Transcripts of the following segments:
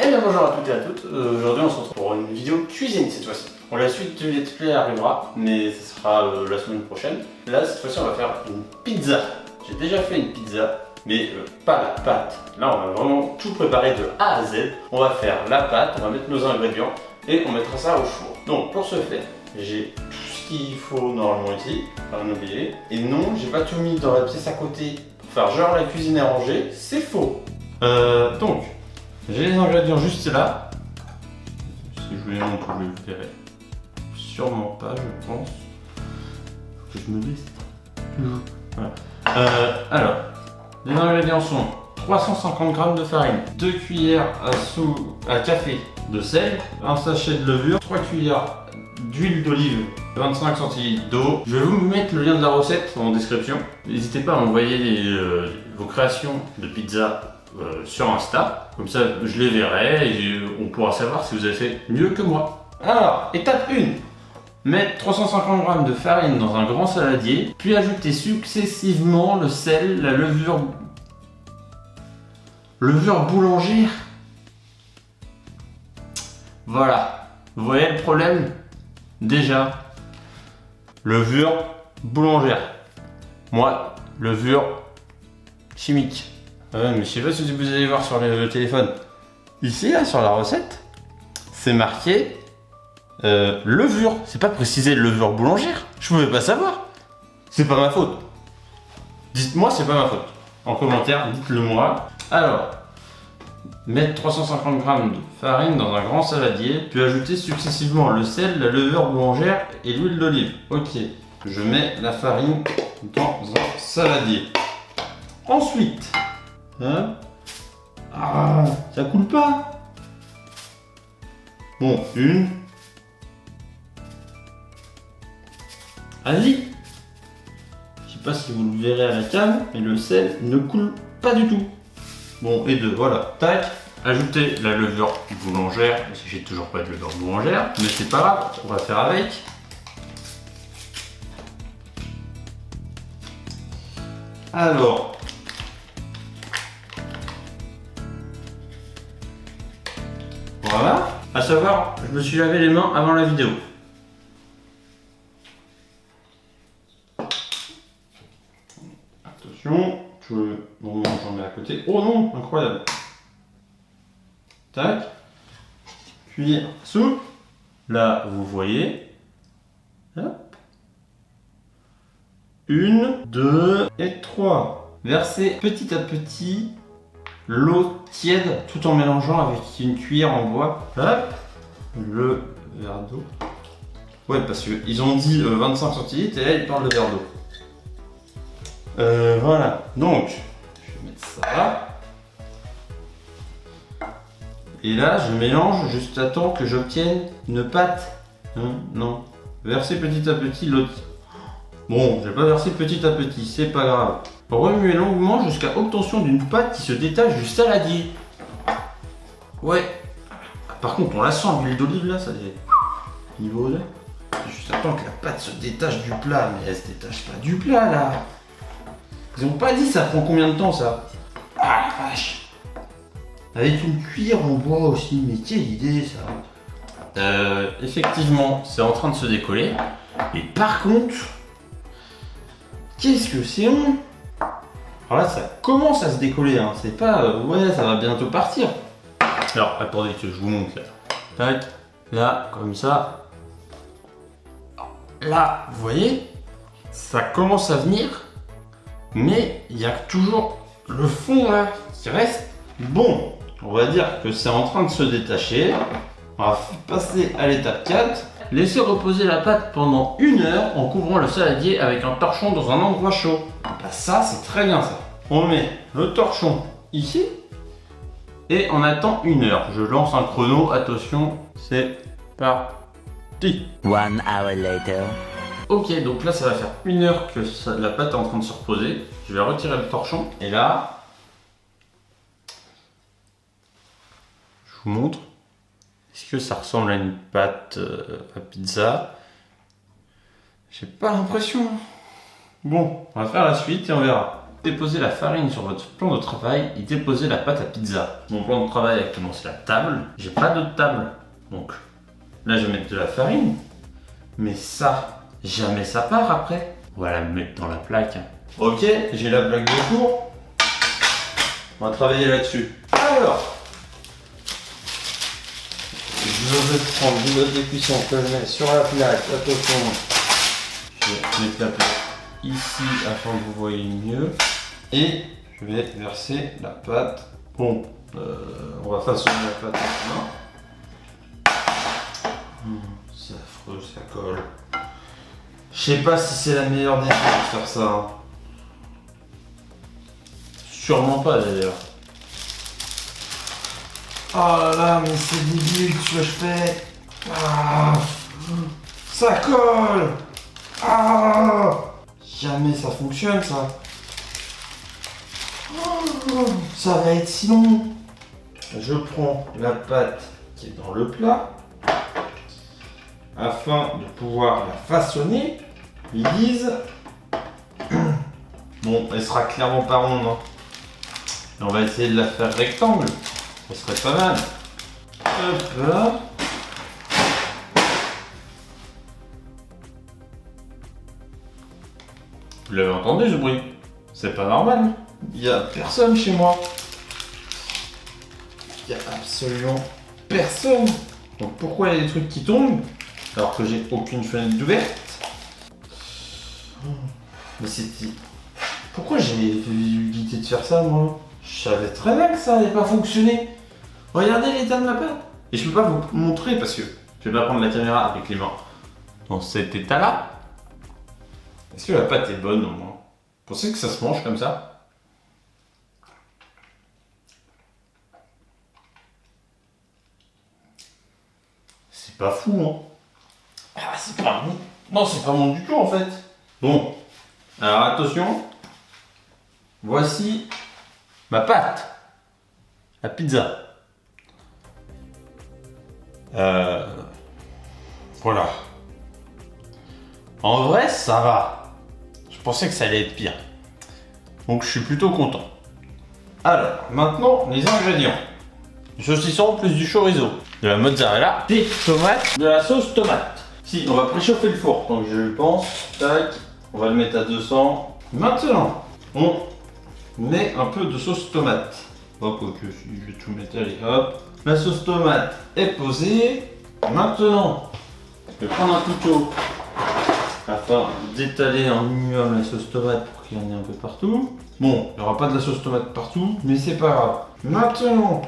Eh bien bonjour à toutes et à toutes, aujourd'hui on se retrouve pour une vidéo cuisine cette fois-ci. Bon, la suite du let's play arrivera, mais ce sera la semaine prochaine. Là cette fois-ci on va faire une pizza. J'ai déjà fait une pizza, mais pas la pâte. Là on va vraiment tout préparer de A à Z. On va faire la pâte, on va mettre nos ingrédients et on mettra ça au four. Donc pour ce faire, j'ai tout ce qu'il faut normalement ici, pas en oublier. Et non, j'ai pas tout mis dans la pièce à côté pour faire genre la cuisine est rangée, c'est faux. Donc, j'ai les ingrédients juste là. Si je vous les montre, vous le verrez sûrement pas, je pense. Faut que je me laisse. Voilà. Alors, les ingrédients sont 350 g de farine, 2 cuillères à café de sel, un sachet de levure, 3 cuillères d'huile d'olive, 25 centilitres d'eau. Je vais vous mettre le lien de la recette en description. N'hésitez pas à m'envoyer vos créations de pizza sur Insta, comme ça je les verrai et on pourra savoir si vous avez fait mieux que moi. Alors, étape 1, mettre 350 g de farine dans un grand saladier, puis ajouter successivement le sel, la levure boulangère. Voilà, vous voyez le problème? Déjà, levure boulangère. Moi, levure chimique. Mais je sais pas si vous allez voir sur le téléphone. Ici, là, sur la recette, c'est marqué levure. C'est pas précisé levure boulangère. Je pouvais pas savoir. C'est pas ma faute. Dites-moi, c'est pas ma faute. En commentaire, dites-le moi. Alors, mettre 350 g de farine dans un grand saladier, puis ajouter successivement le sel, la levure boulangère et l'huile d'olive. Ok, je mets la farine dans un saladier. Ensuite, ça coule pas. Bon, une. Allez. Je sais pas si vous le verrez à la cam, mais le sel ne coule pas du tout. Bon, et deux, voilà. Tac. Ajouter la levure boulangère. J'ai toujours pas de levure boulangère, mais c'est pas grave, on va faire avec. Alors. Voilà. À savoir, je me suis lavé les mains avant la vidéo. Attention, bon, j'en mets à côté. Oh non, incroyable. Tac. Cuillère à soupe. Là, vous voyez. Hop. 1, 2 et 3. Versez petit à petit l'eau tiède tout en mélangeant avec une cuillère en bois. Hop. Le verre d'eau. Ouais, parce qu'ils ont dit 25 centilitres et là ils parlent de verre d'eau. Voilà. Donc, je vais mettre ça là. Et là, je mélange juste à temps que j'obtienne une pâte. Non. Versez petit à petit l'eau. Bon, je vais pas verser petit à petit, c'est pas grave. Remuez longuement jusqu'à obtention d'une pâte qui se détache du saladier. Ouais. Par contre, on la sent, l'huile d'olive là, ça est niveau 2. Juste attends que la pâte se détache du plat, mais elle se détache pas du plat là. Ils ont pas dit ça prend combien de temps ça. Ah la vache. Avec une cuillère en bois aussi, mais quelle idée ça. Effectivement, c'est en train de se décoller. Et par contre, qu'est-ce que c'est long. Alors là, ça commence à se décoller, hein. C'est pas ouais, ça va bientôt partir. Alors, attendez que je vous montre là. Tac, là, comme ça. Là, vous voyez, ça commence à venir, mais il y a toujours le fond là qui reste. Bon, on va dire que c'est en train de se détacher. On va passer à l'étape 4. Laissez reposer la pâte pendant 1 heure en couvrant le saladier avec un torchon dans un endroit chaud. Bah ça, c'est très bien ça. On met le torchon ici et on attend 1 heure. Je lance un chrono, attention, c'est parti. 1 hour later. Ok, donc là ça va faire 1 heure que la pâte est en train de se reposer. Je vais retirer le torchon et là, je vous montre. Est-ce que ça ressemble à une pâte à pizza? J'ai pas l'impression. Bon, on va faire la suite et on verra. déposer la farine sur votre plan de travail et déposer la pâte à pizza. Mon plan de travail actuellement c'est la table. J'ai pas d'autre table. Donc là je vais mettre de la farine. Mais ça, jamais ça part après. On va la mettre dans la plaque. Ok, j'ai la plaque de four. On va travailler là-dessus. Alors, je vais prendre du mode de cuisson que je mets sur la plaque. Attention, je vais mettre la plaque ici afin que vous voyez mieux. Et je vais verser la pâte. Bon, on va façonner la pâte maintenant. C'est affreux, ça colle. Je sais pas si c'est la meilleure des choses de faire ça. Hein. Sûrement pas d'ailleurs. Oh là là, mais c'est débile ce que je fais. Ah, ça colle. Ah, jamais ça fonctionne ça. Oh, ça va être si long. Je prends la pâte qui est dans le plat afin de pouvoir la façonner lisse. Bon, elle sera clairement pas ronde. Hein. Et on va essayer de la faire rectangle. Ça serait pas mal. Hop là. Vous l'avez entendu ce bruit? C'est pas normal. Il y a personne chez moi. Il y a absolument personne. Donc pourquoi il y a des trucs qui tombent alors que j'ai aucune fenêtre ouverte? Mais c'était... Pourquoi j'ai eu l'idée de faire ça moi? Je savais très bien que ça n'allait pas fonctionner. Regardez l'état de ma pâte. Et je peux pas vous montrer parce que je vais pas prendre la caméra avec les mains dans cet état-là. Est-ce que la pâte est bonne au moins? Vous pensez que ça se mange comme ça? C'est pas fou, hein? Ah, c'est pas bon. Non, c'est pas bon du tout en fait. Bon, alors attention. Voici ma pâte. La pizza. Voilà. En vrai, ça va. Je pensais que ça allait être pire. Donc je suis plutôt content. Alors, maintenant, les ingrédients. Du saucisson plus du chorizo. De la mozzarella, des tomates, de la sauce tomate. Si, on va préchauffer le four. Donc je pense, tac, on va le mettre à 200. Maintenant, on met un peu de sauce tomate. Hop, ok, je vais tout mettre, allez, hop. La sauce tomate est posée. Maintenant, je vais prendre un couteau afin d'étaler un minimum la sauce tomate pour qu'il y en ait un peu partout. Bon, il n'y aura pas de la sauce tomate partout, mais c'est pas grave. Maintenant,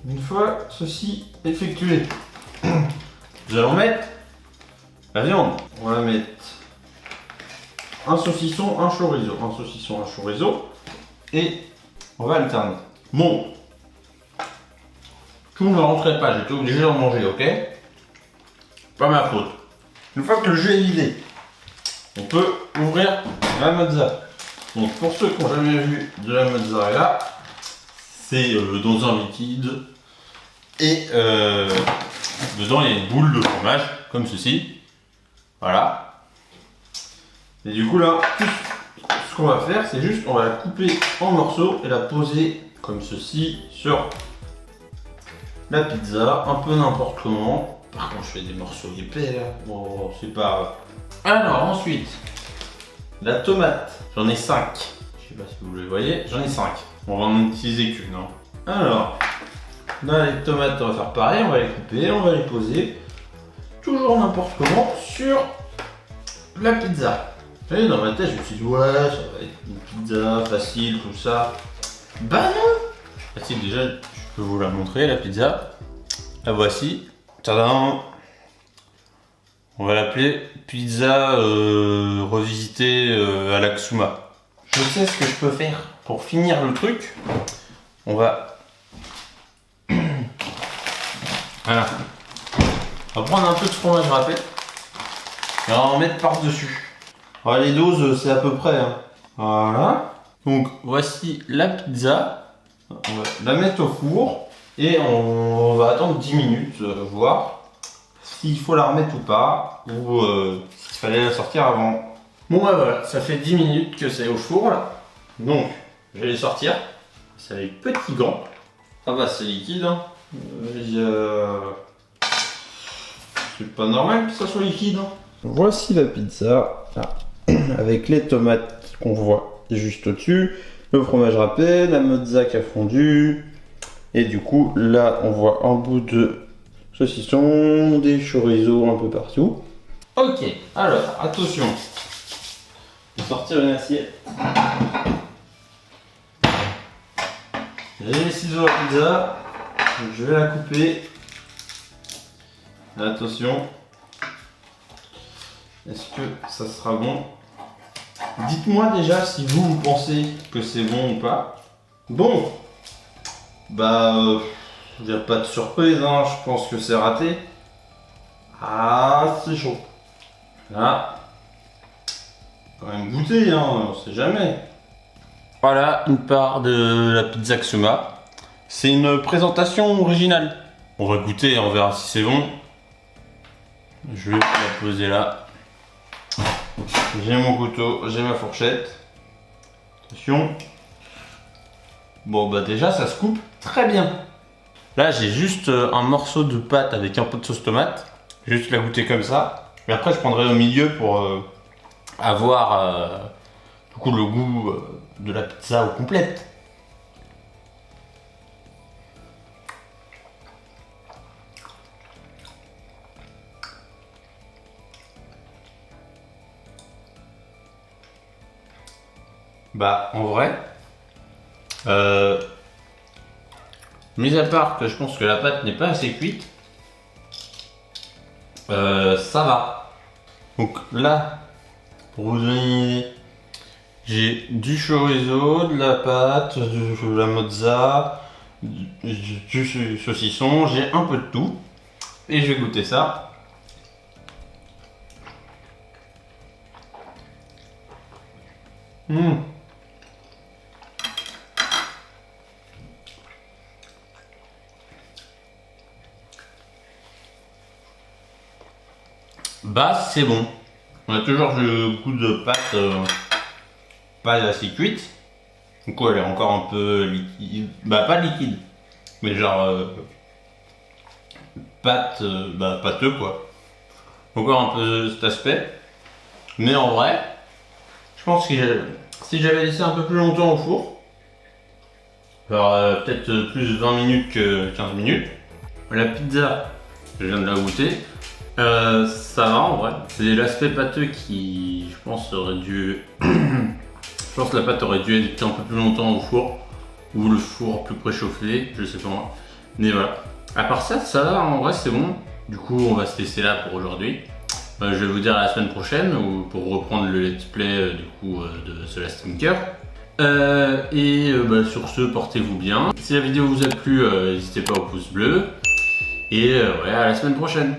une fois ceci effectué, nous allons mettre la viande. On va mettre un saucisson, un chorizo, un saucisson, un chorizo, et on va alterner. Bon, tout ne rentrait pas, j'étais obligé d'en manger, ok? Pas ma faute. Une fois que le jus est vidé, on peut ouvrir la mozza. Donc pour ceux qui n'ont jamais vu de la mozzarella, c'est dans un liquide et dedans il y a une boule de fromage comme ceci. Voilà. Et du coup là, tout ce qu'on va faire, c'est juste on va la couper en morceaux et la poser comme ceci sur la pizza, un peu n'importe comment. Par contre, je fais des morceaux épais là. Bon, c'est pas. Alors, ensuite, la tomate. J'en ai 5. Je sais pas si vous le voyez. J'en ai 5. On va en utiliser qu'une. Hein. Alors, là, les tomates, on va faire pareil. On va les couper, on va les poser. Toujours n'importe comment sur la pizza. Et dans ma tête, je me suis dit, ouais, ça va être une pizza facile, tout ça. Bah non! Facile, déjà, je peux vous la montrer, la pizza. La voici. Tadam! On va l'appeler pizza revisitée à la Ksuma. Je sais ce que je peux faire pour finir le truc. On va... Voilà. On va prendre un peu de fromage râpé. Et on va en mettre par-dessus. Alors, les doses, c'est à peu près. Hein. Voilà. Donc, voici la pizza. On va la mettre au four. Et on va attendre 10 minutes, voir s'il faut la remettre ou pas, ou s'il fallait la sortir avant. Bon bah voilà, ça fait 10 minutes que c'est au four là. Donc, je vais les sortir. C'est avec petits gants. Ah bah c'est liquide hein. C'est pas normal que ça soit liquide hein. Voici la pizza. Avec les tomates qu'on voit juste au-dessus. Le fromage râpé, la mozza qui a fondu. Et du coup, là, on voit un bout de saucisson, des chorizo un peu partout. Ok, alors, attention. Je vais sortir une assiette. J'ai les ciseaux à pizza. Donc, je vais la couper. Attention. Est-ce que ça sera bon? Dites-moi déjà si vous pensez que c'est bon ou pas. Bon. Bah, il n'y a pas de surprise, hein. Je pense que c'est raté. Ah, c'est chaud. Là, quand même goûter, hein, on sait jamais. Voilà une part de la pizza Xuma. C'est une présentation originale. On va goûter et on verra si c'est bon. Je vais la poser là. J'ai mon couteau, j'ai ma fourchette. Attention. Bon bah déjà ça se coupe très bien. Là j'ai juste un morceau de pâte avec un peu de sauce tomate. Je vais juste la goûter comme ça. Et après je prendrai au milieu pour avoir du coup le goût de la pizza au complète. Bah en vrai, mis à part que je pense que la pâte n'est pas assez cuite, ça va. Donc là, pour vous donner une idée, j'ai du chorizo, de la pâte, de la mozza, du saucisson, j'ai un peu de tout. Et je vais goûter ça. Bah c'est bon. On a toujours le goût de pâte pas assez cuite. Du coup elle est encore un peu liquide. Bah pas liquide. Mais genre pâte, bah pâteux quoi. Encore un peu cet aspect. Mais en vrai, je pense que si j'avais laissé un peu plus longtemps au four, alors peut-être plus 20 minutes que 15 minutes. La pizza, je viens de la goûter. Ça va en vrai. C'est l'aspect pâteux qui, je pense, aurait dû. Je pense que la pâte aurait dû être un peu plus longtemps au four. Ou le four plus préchauffé, je sais pas moi. Mais voilà. À part ça, ça va en vrai, c'est bon. Du coup, on va se laisser là pour aujourd'hui. Je vais vous dire à la semaine prochaine ou pour reprendre le let's play du coup de The Last Stinker. Sur ce, portez-vous bien. Si la vidéo vous a plu, n'hésitez pas au pouce bleu. Et ouais, à la semaine prochaine.